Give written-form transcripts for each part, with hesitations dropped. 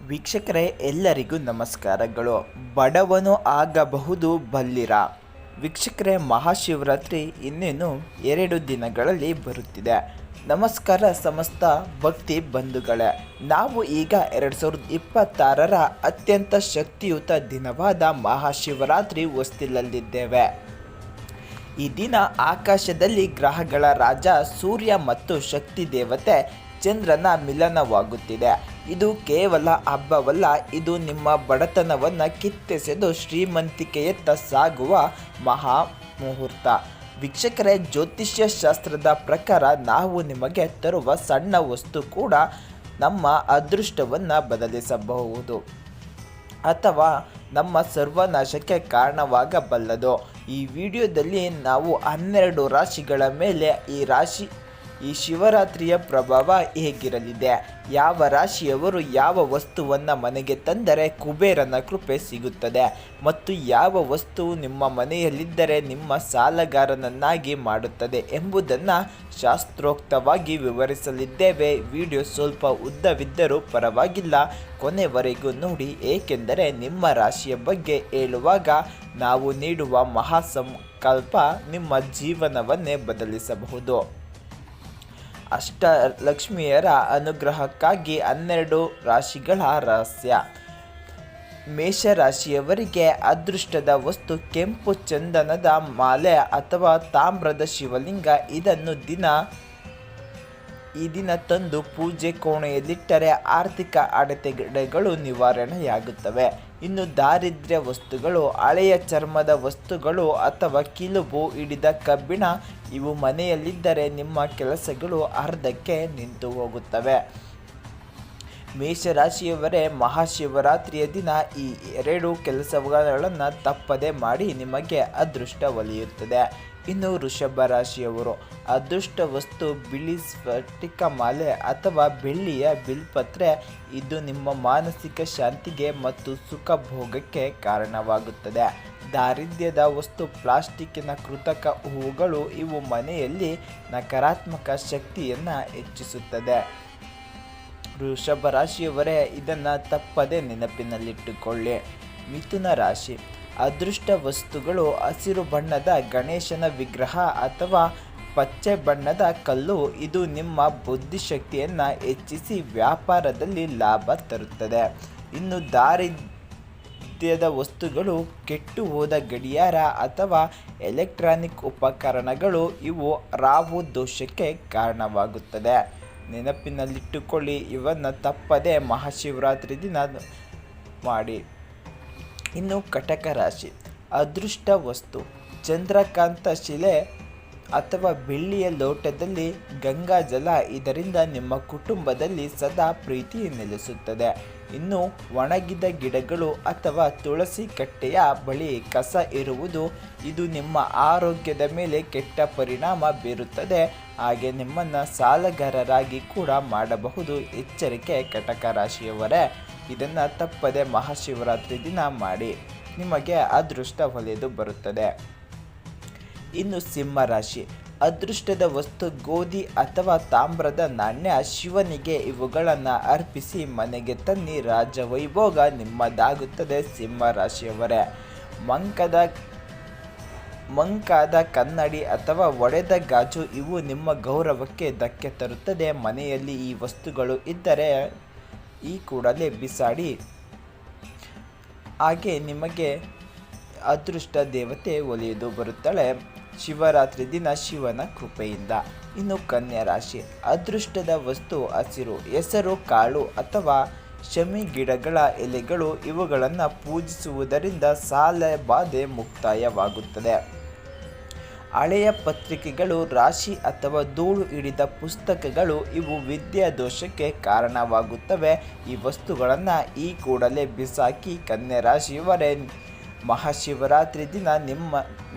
ವೀಕ್ಷಕರೇ, ಎಲ್ಲರಿಗೂ ನಮಸ್ಕಾರಗಳು. ಬಡವನು ಆಗಬಹುದು ಬಲ್ಲಿರ. ವೀಕ್ಷಕರೇ, ಮಹಾಶಿವರಾತ್ರಿ ಇನ್ನೇನು 2 ದಿನಗಳಲ್ಲಿ ಬರುತ್ತಿದೆ. ನಮಸ್ಕಾರ ಸಮಸ್ತ ಭಕ್ತಿ ಬಂಧುಗಳೇ. ನಾವು ಈಗ 2026ರ ಅತ್ಯಂತ ಶಕ್ತಿಯುತ ದಿನವಾದ ಮಹಾಶಿವರಾತ್ರಿ ಹೊಸ್ತಿಲಲ್ಲಿದ್ದೇವೆ. ಈ ದಿನ ಆಕಾಶದಲ್ಲಿ ಗ್ರಹಗಳ ರಾಜ ಸೂರ್ಯ ಮತ್ತು ಶಕ್ತಿ ದೇವತೆ ಚಂದ್ರನ ಮಿಲನವಾಗುತ್ತಿದೆ. ಇದು ಕೇವಲ ಹಬ್ಬವಲ್ಲ, ಇದು ನಿಮ್ಮ ಬಡತನವನ್ನು ಕಿತ್ತೆಸೆದು ಶ್ರೀಮಂತಿಕೆಯತ್ತ ಸಾಗುವ ಮಹಾ ಮುಹೂರ್ತ. ವೀಕ್ಷಕರೇ, ಜ್ಯೋತಿಷ್ಯ ಶಾಸ್ತ್ರದ ಪ್ರಕಾರ ನಾವು ನಿಮಗೆ ತರುವ ಸಣ್ಣ ವಸ್ತು ಕೂಡ ನಮ್ಮ ಅದೃಷ್ಟವನ್ನು ಬದಲಿಸಬಹುದು ಅಥವಾ ನಮ್ಮ ಸರ್ವನಾಶಕ್ಕೆ ಕಾರಣವಾಗಬಲ್ಲದು. ಈ ವಿಡಿಯೋದಲ್ಲಿ ನಾವು 12 ರಾಶಿಗಳ ಮೇಲೆ ಈ ಶಿವರಾತ್ರಿಯ ಪ್ರಭಾವ ಹೇಗಿರಲಿದೆ, ಯಾವ ರಾಶಿಯವರು ಯಾವ ವಸ್ತುವನ್ನು ಮನೆಗೆ ತಂದರೆ ಕುಬೇರನ ಕೃಪೆ ಸಿಗುತ್ತದೆ ಮತ್ತು ಯಾವ ವಸ್ತು ನಿಮ್ಮ ಮನೆಯಲ್ಲಿದ್ದರೆ ನಿಮ್ಮ ಸಾಲಗಾರನನ್ನಾಗಿ ಮಾಡುತ್ತದೆ ಎಂಬುದನ್ನು ಶಾಸ್ತ್ರೋಕ್ತವಾಗಿ ವಿವರಿಸಲಿದ್ದೇವೆ. ವಿಡಿಯೋ ಸ್ವಲ್ಪ ಉದ್ದವಿದ್ದರೂ ಪರವಾಗಿಲ್ಲ, ಕೊನೆವರೆಗೂ ನೋಡಿ, ಏಕೆಂದರೆ ನಿಮ್ಮ ರಾಶಿಯ ಬಗ್ಗೆ ಹೇಳುವಾಗ ನಾವು ನೀಡುವ ಮಹಾಸಂಕಲ್ಪ ನಿಮ್ಮ ಜೀವನವನ್ನೇ ಬದಲಿಸಬಹುದು. ಅಷ್ಟಲಕ್ಷ್ಮಿಯರ ಅನುಗ್ರಹಕ್ಕಾಗಿ 12 ರಾಶಿಗಳ ರಹಸ್ಯ. ಮೇಷರಾಶಿಯವರಿಗೆ ಅದೃಷ್ಟದ ವಸ್ತು ಕೆಂಪು ಚಂದನದ ಮಾಲೆ ಅಥವಾ ತಾಮ್ರದ ಶಿವಲಿಂಗ. ಈ ದಿನ ತಂದು ಪೂಜೆ ಕೋಣೆಯಲ್ಲಿಟ್ಟರೆ ಆರ್ಥಿಕ ಅಡೆತಡೆಗಳು ನಿವಾರಣೆಯಾಗುತ್ತವೆ. ಇನ್ನು ದಾರಿದ್ರ್ಯ ವಸ್ತುಗಳು, ಹಳೆಯ ಚರ್ಮದ ವಸ್ತುಗಳು ಅಥವಾ ಕಿಲುಬು ಹಿಡಿದ ಕಬ್ಬಿಣ ಇವು ಮನೆಯಲ್ಲಿದ್ದರೆ ನಿಮ್ಮ ಕೆಲಸಗಳು ಅರ್ಧಕ್ಕೆ ನಿಂತು ಹೋಗುತ್ತವೆ. ಮೇಷರಾಶಿಯವರೇ, ಮಹಾಶಿವರಾತ್ರಿಯ ದಿನ ಈ 2 ಕೆಲಸಗಳನ್ನು ತಪ್ಪದೆ ಮಾಡಿ, ನಿಮಗೆ ಅದೃಷ್ಟ ಒಲಿಯುತ್ತದೆ. ಇನ್ನು ವೃಷಭ ರಾಶಿಯವರು, ಅದೃಷ್ಟ ವಸ್ತು ಬಿಳಿ ಸ್ಫಟಿಕ ಮಾಲೆ ಅಥವಾ ಬೆಳ್ಳಿಯ ಬಿಲ್ಪತ್ರೆ. ಇದು ನಿಮ್ಮ ಮಾನಸಿಕ ಶಾಂತಿಗೆ ಮತ್ತು ಸುಖ ಭೋಗಕ್ಕೆ ಕಾರಣವಾಗುತ್ತದೆ. ದಾರಿದ್ರ್ಯದ ವಸ್ತು ಪ್ಲಾಸ್ಟಿಕ್ಕಿನ ಕೃತಕ ಹೂವುಗಳು. ಇವು ಮನೆಯಲ್ಲಿ ನಕಾರಾತ್ಮಕ ಶಕ್ತಿಯನ್ನು ಹೆಚ್ಚಿಸುತ್ತದೆ. ವೃಷಭ ರಾಶಿಯವರೇ, ಇದನ್ನು ತಪ್ಪದೆ ನೆನಪಿನಲ್ಲಿಟ್ಟುಕೊಳ್ಳಿ. ಮಿಥುನ ರಾಶಿ, ಅದೃಷ್ಟ ವಸ್ತುಗಳು ಹಸಿರು ಬಣ್ಣದ ಗಣೇಶನ ವಿಗ್ರಹ ಅಥವಾ ಪಚ್ಚೆ ಬಣ್ಣದ ಕಲ್ಲು. ಇದು ನಿಮ್ಮ ಬುದ್ಧಿಶಕ್ತಿಯನ್ನು ಹೆಚ್ಚಿಸಿ ವ್ಯಾಪಾರದಲ್ಲಿ ಲಾಭ ತರುತ್ತದೆ. ಇನ್ನು ದಾರಿದ್ರ್ಯದ ವಸ್ತುಗಳು ಕೆಟ್ಟು ಹೋದ ಗಡಿಯಾರ ಅಥವಾ ಎಲೆಕ್ಟ್ರಾನಿಕ್ ಉಪಕರಣಗಳು. ಇವು ರಾಹು ದೋಷಕ್ಕೆ ಕಾರಣವಾಗುತ್ತದೆ. ನೆನಪಿನಲ್ಲಿಟ್ಟುಕೊಳ್ಳಿ, ಇವನ್ನು ತಪ್ಪದೆ ಮಹಾಶಿವರಾತ್ರಿ ದಿನ ಮಾಡಿ. ಇನ್ನು ಕಟಕ ರಾಶಿ, ಅದೃಷ್ಟ ವಸ್ತು ಚಂದ್ರಕಾಂತ ಶಿಲೆ ಅಥವಾ ಬೆಳ್ಳಿಯ ಲೋಟದಲ್ಲಿ ಗಂಗಾಜಲ. ಇದರಿಂದ ನಿಮ್ಮ ಕುಟುಂಬದಲ್ಲಿ ಸದಾ ಪ್ರೀತಿ ನೆಲೆಸುತ್ತದೆ. ಇನ್ನು ಒಣಗಿದ ಗಿಡಗಳು ಅಥವಾ ತುಳಸಿ ಕಟ್ಟೆಯ ಬಳಿ ಕಸ ಇರುವುದು. ಇದು ನಿಮ್ಮ ಆರೋಗ್ಯದ ಮೇಲೆ ಕೆಟ್ಟ ಪರಿಣಾಮ ಬೀರುತ್ತದೆ, ಹಾಗೆ ನಿಮ್ಮನ್ನು ಸಾಲಗಾರರಾಗಿ ಕೂಡ ಮಾಡಬಹುದು. ಎಚ್ಚರಿಕೆ ಕಟಕ ರಾಶಿಯವರೇ, ಇದನ್ನು ತಪ್ಪದೆ ಮಹಾಶಿವರಾತ್ರಿ ದಿನ ಮಾಡಿ, ನಿಮಗೆ ಅದೃಷ್ಟ ಒಲಿದು ಬರುತ್ತದೆ. ಇನ್ನು ಸಿಂಹ ರಾಶಿ, ಅದೃಷ್ಟದ ವಸ್ತು ಗೋಧಿ ಅಥವಾ ತಾಮ್ರದ ನಾಣ್ಯ. ಶಿವನಿಗೆ ಇವುಗಳನ್ನು ಅರ್ಪಿಸಿ ಮನೆಗೆ ತನ್ನಿ, ರಾಜವೈಭೋಗ ನಿಮ್ಮದಾಗುತ್ತದೆ. ಸಿಂಹ ರಾಶಿಯವರೇ, ಮಂಕಾದ ಕನ್ನಡಿ ಅಥವಾ ಒಡೆದ ಗಾಜು ಇವು ನಿಮ್ಮ ಗೌರವಕ್ಕೆ ಧಕ್ಕೆ ತರುತ್ತದೆ. ಮನೆಯಲ್ಲಿ ಈ ವಸ್ತುಗಳು ಇದ್ದರೆ ಈ ಕೂಡಲೇ ಬಿಸಾಡಿ, ಹಾಗೆ ನಿಮಗೆ ಅದೃಷ್ಟ ದೇವತೆ ಒಲಿದು ಬರುತ್ತಾಳೆ ಶಿವರಾತ್ರಿ ದಿನ ಶಿವನ ಕೃಪೆಯಿಂದ. ಇನ್ನು ಕನ್ಯಾ ರಾಶಿ, ಅದೃಷ್ಟದ ವಸ್ತು ಹಸಿರು ಹೆಸರು ಕಾಳು ಅಥವಾ ಶಮಿ ಗಿಡಗಳ ಎಲೆಗಳು. ಇವುಗಳನ್ನು ಪೂಜಿಸುವುದರಿಂದ ಸಾಲ ಬಾಧೆ ಮುಕ್ತಾಯವಾಗುತ್ತದೆ. ಹಳೆಯ ಪತ್ರಿಕೆಗಳು, ರಾಶಿ ಅಥವಾ ಧೂಳು ಹಿಡಿದ ಪುಸ್ತಕಗಳು ಇವು ವಿದ್ಯಾ ದೋಷಕ್ಕೆ ಕಾರಣವಾಗುತ್ತವೆ. ಈ ವಸ್ತುಗಳನ್ನು ಈ ಕೂಡಲೇ ಬಿಸಾಕಿ. ಕನ್ಯಾ ರಾಶಿಯವರೇ, ಮಹಾಶಿವರಾತ್ರಿ ದಿನ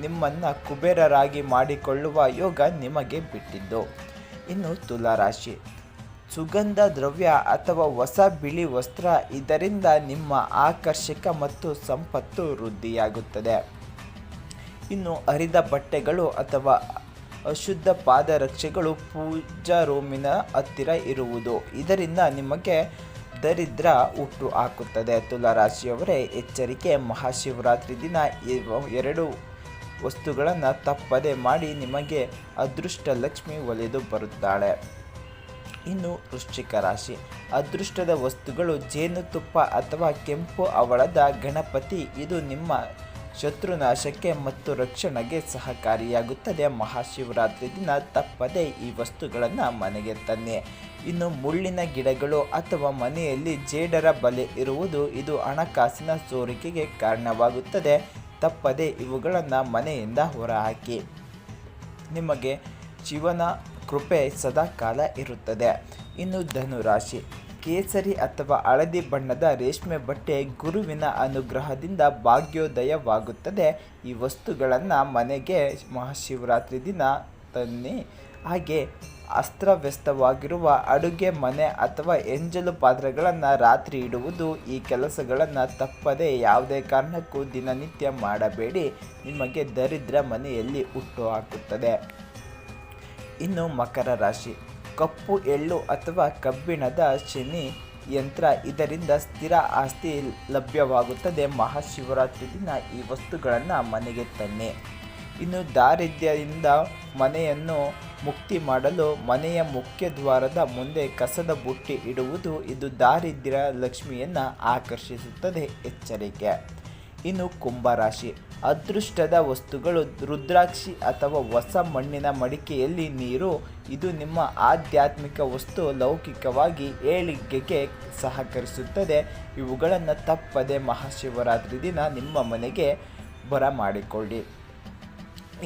ನಿಮ್ಮನ್ನು ಕುಬೇರರಾಗಿ ಮಾಡಿಕೊಳ್ಳುವ ಯೋಗ ನಿಮಗೆ ಬಿಟ್ಟಿದ್ದು. ಇನ್ನು ತುಲಾ ರಾಶಿ, ಸುಗಂಧ ದ್ರವ್ಯ ಅಥವಾ ಹೊಸ ಬಿಳಿ ವಸ್ತ್ರ. ಇದರಿಂದ ನಿಮ್ಮ ಆಕರ್ಷಕ ಮತ್ತು ಸಂಪತ್ತು ವೃದ್ಧಿಯಾಗುತ್ತದೆ. ಇನ್ನು ಹರಿದ ಬಟ್ಟೆಗಳು ಅಥವಾ ಅಶುದ್ಧ ಪಾದರಕ್ಷೆಗಳು ಪೂಜಾ ರೂಮಿನ ಹತ್ತಿರ ಇರುವುದು. ಇದರಿಂದ ನಿಮಗೆ ದರಿದ್ರ ಹುಟ್ಟು ಹಾಕುತ್ತದೆ. ತುಲಾರಾಶಿಯವರೇ, ಎಚ್ಚರಿಕೆ, ಮಹಾಶಿವರಾತ್ರಿ ದಿನ 2 ವಸ್ತುಗಳನ್ನು ತಪ್ಪದೆ ಮಾಡಿ, ನಿಮಗೆ ಅದೃಷ್ಟ ಲಕ್ಷ್ಮಿ ಒಲಿದು ಬರುತ್ತಾಳೆ. ಇನ್ನು ವೃಶ್ಚಿಕ ರಾಶಿ, ಅದೃಷ್ಟದ ವಸ್ತುಗಳು ಜೇನುತುಪ್ಪ ಅಥವಾ ಕೆಂಪು ಹವಳದ ಗಣಪತಿ. ಇದು ನಿಮ್ಮ ಶತ್ರುನಾಶಕ್ಕೆ ಮತ್ತು ರಕ್ಷಣೆಗೆ ಸಹಕಾರಿಯಾಗುತ್ತದೆ. ಮಹಾಶಿವರಾತ್ರಿ ದಿನ ತಪ್ಪದೆ ಈ ವಸ್ತುಗಳನ್ನು ಮನೆಗೆ ತನ್ನಿ. ಇನ್ನು ಮುಳ್ಳಿನ ಗಿಡಗಳು ಅಥವಾ ಮನೆಯಲ್ಲಿ ಜೇಡರ ಬಲೆ ಇರುವುದು, ಇದು ಹಣಕಾಸಿನ ಸೋರಿಕೆಗೆ ಕಾರಣವಾಗುತ್ತದೆ. ತಪ್ಪದೆ ಇವುಗಳನ್ನು ಮನೆಯಿಂದ ಹೊರಹಾಕಿ. ನಿಮಗೆ ಶಿವನ ಕೃಪೆ ಸದಾಕಾಲ ಇರುತ್ತದೆ. ಇನ್ನು ಧನುರಾಶಿ, ಕೇಸರಿ ಅಥವಾ ಹಳದಿ ಬಣ್ಣದ ರೇಷ್ಮೆ ಬಟ್ಟೆ. ಗುರುವಿನ ಅನುಗ್ರಹದಿಂದ ಭಾಗ್ಯೋದಯವಾಗುತ್ತದೆ. ಈ ವಸ್ತುಗಳನ್ನು ಮನೆಗೆ ಮಹಾಶಿವರಾತ್ರಿ ದಿನ ತನ್ನಿ. ಹಾಗೆ ಅಸ್ತವ್ಯಸ್ತವಾಗಿರುವ ಅಡುಗೆ ಮನೆ ಅಥವಾ ಎಂಜಲು ಪಾತ್ರೆಗಳನ್ನು ರಾತ್ರಿ ಇಡುವುದು. ಈ ಕೆಲಸಗಳನ್ನು ತಪ್ಪದೆ ಯಾವುದೇ ಕಾರಣಕ್ಕೂ ದಿನನಿತ್ಯ ಮಾಡಬೇಡಿ. ನಿಮಗೆ ದರಿದ್ರ ಮನೆಯಲ್ಲಿ ಹುಟ್ಟು ಹಾಕುತ್ತದೆ. ಇನ್ನು ಮಕರ ರಾಶಿ, ಕಪ್ಪು ಎಳ್ಳು ಅಥವಾ ಕಬ್ಬಿಣದ ಶನಿ ಯಂತ್ರ. ಇದರಿಂದ ಸ್ಥಿರ ಆಸ್ತಿ ಲಭ್ಯವಾಗುತ್ತದೆ. ಮಹಾಶಿವರಾತ್ರಿ ದಿನ ಈ ವಸ್ತುಗಳನ್ನು ಮನೆಗೆ ತನ್ನಿ. ಇನ್ನು ದಾರಿದ್ರ್ಯದಿಂದ ಮನೆಯನ್ನು ಮುಕ್ತಿ ಮಾಡಲು ಮನೆಯ ಮುಖ್ಯ ದ್ವಾರದ ಮುಂದೆ ಕಸದ ಬುಟ್ಟಿ ಇಡುವುದು. ಇದು ದಾರಿದ್ರ್ಯ ಲಕ್ಷ್ಮಿಯನ್ನು ಆಕರ್ಷಿಸುತ್ತದೆ. ಎಚ್ಚರಿಕೆ. ಇನ್ನು ಕುಂಭರಾಶಿ, ಅದೃಷ್ಟದ ವಸ್ತುಗಳು ರುದ್ರಾಕ್ಷಿ ಅಥವಾ ಹೊಸ ಮಣ್ಣಿನ ಮಡಿಕೆಯಲ್ಲಿ ನೀರು. ಇದು ನಿಮ್ಮ ಆಧ್ಯಾತ್ಮಿಕ ವಸ್ತು, ಲೌಕಿಕವಾಗಿ ಏಳಿಗೆಗೆ ಸಹಕರಿಸುತ್ತದೆ. ಇವುಗಳನ್ನು ತಪ್ಪದೆ ಮಹಾಶಿವರಾತ್ರಿ ದಿನ ನಿಮ್ಮ ಮನೆಗೆ ಬರಮಾಡಿಕೊಳ್ಳಿ.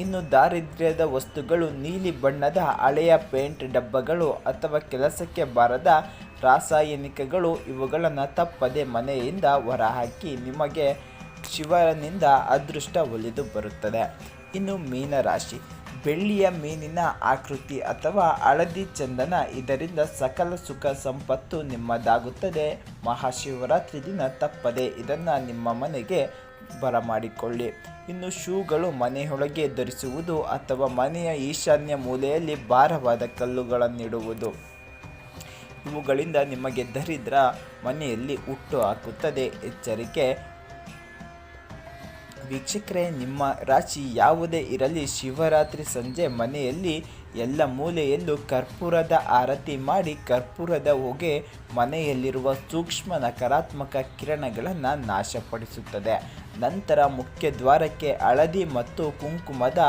ಇನ್ನು ದಾರಿದ್ರ್ಯದ ವಸ್ತುಗಳು ನೀಲಿ ಬಣ್ಣದ ಹಳೆಯ ಪೇಂಟ್ ಡಬ್ಬಗಳು ಅಥವಾ ಕೆಲಸಕ್ಕೆ ಬಾರದ ರಾಸಾಯನಿಕಗಳು. ಇವುಗಳನ್ನು ತಪ್ಪದೆ ಮನೆಯಿಂದ ಹೊರಹಾಕಿ. ನಿಮಗೆ ಶಿವನಿಂದ ಅದೃಷ್ಟ ಒಲಿದು ಬರುತ್ತದೆ. ಇನ್ನು ಮೀನರಾಶಿ, ಬೆಳ್ಳಿಯ ಮೀನಿನ ಆಕೃತಿ ಅಥವಾ ಹಳದಿ ಚಂದನ. ಇದರಿಂದ ಸಕಲ ಸುಖ ಸಂಪತ್ತು ನಿಮ್ಮದಾಗುತ್ತದೆ. ಮಹಾಶಿವರಾತ್ರಿ ದಿನ ತಪ್ಪದೆ ಇದನ್ನು ನಿಮ್ಮ ಮನೆಗೆ ಬರಮಾಡಿಕೊಳ್ಳಿ. ಇನ್ನು ಶೂಗಳು ಮನೆಯೊಳಗೆ ಧರಿಸುವುದು ಅಥವಾ ಮನೆಯ ಈಶಾನ್ಯ ಮೂಲೆಯಲ್ಲಿ ಭಾರವಾದ ಕಲ್ಲುಗಳನ್ನಿಡುವುದು. ಇವುಗಳಿಂದ ನಿಮಗೆ ದರಿದ್ರ ಮನೆಯಲ್ಲಿ ಹುಟ್ಟು ಹಾಕುತ್ತದೆ. ಎಚ್ಚರಿಕೆ. ವೀಕ್ಷಕರೇ, ನಿಮ್ಮ ರಾಶಿ ಯಾವುದೇ ಇರಲಿ, ಶಿವರಾತ್ರಿ ಸಂಜೆ ಮನೆಯಲ್ಲಿ ಎಲ್ಲ ಮೂಲೆಯಲ್ಲೂ ಕರ್ಪೂರದ ಆರತಿ ಮಾಡಿ. ಕರ್ಪೂರದ ಹೊಗೆ ಮನೆಯಲ್ಲಿರುವ ಸೂಕ್ಷ್ಮ ನಕಾರಾತ್ಮಕ ಕಿರಣಗಳನ್ನು ನಾಶಪಡಿಸುತ್ತದೆ. ನಂತರ ಮುಖ್ಯ ದ್ವಾರಕ್ಕೆ ಹಳದಿ ಮತ್ತು ಕುಂಕುಮದ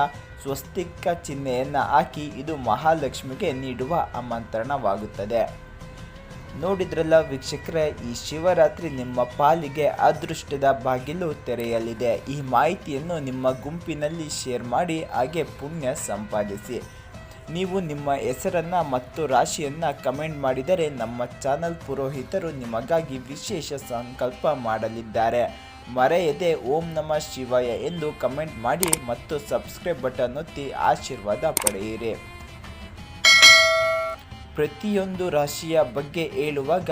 ಸ್ವಸ್ತಿಕ ಚಿಹ್ನೆಯನ್ನು ಹಾಕಿ. ಇದು ಮಹಾಲಕ್ಷ್ಮಿಗೆ ನೀಡುವ ಆಮಂತ್ರಣವಾಗುತ್ತದೆ. ನೋಡಿದ್ರಲ್ಲ ವೀಕ್ಷಕರೇ, ಈ ಶಿವರಾತ್ರಿ ನಿಮ್ಮ ಪಾಲಿಗೆ ಅದೃಷ್ಟದ ಬಾಗಿಲು ತೆರೆಯಲಿದೆ. ಈ ಮಾಹಿತಿಯನ್ನು ನಿಮ್ಮ ಗುಂಪಿನಲ್ಲಿ ಶೇರ್ ಮಾಡಿ. ಹಾಗೆ ಪುಣ್ಯ ಸಂಪಾದಿಸಿ. ನೀವು ನಿಮ್ಮ ಹೆಸರನ್ನು ಮತ್ತು ರಾಶಿಯನ್ನು ಕಮೆಂಟ್ ಮಾಡಿದರೆ ನಮ್ಮ ಚಾನಲ್ ಪುರೋಹಿತರು ನಿಮಗಾಗಿ ವಿಶೇಷ ಸಂಕಲ್ಪ ಮಾಡಲಿದ್ದಾರೆ. ಮರೆಯದೆ ಓಂ ನಮಃ ಶಿವಾಯ ಎಂದು ಕಮೆಂಟ್ ಮಾಡಿ ಮತ್ತು ಸಬ್ಸ್ಕ್ರೈಬ್ ಬಟನ್ ಒತ್ತಿ ಆಶೀರ್ವಾದ ಪಡೆಯಿರಿ. ಪ್ರತಿಯೊಂದು ರಾಶಿಯ ಬಗ್ಗೆ ಹೇಳುವಾಗ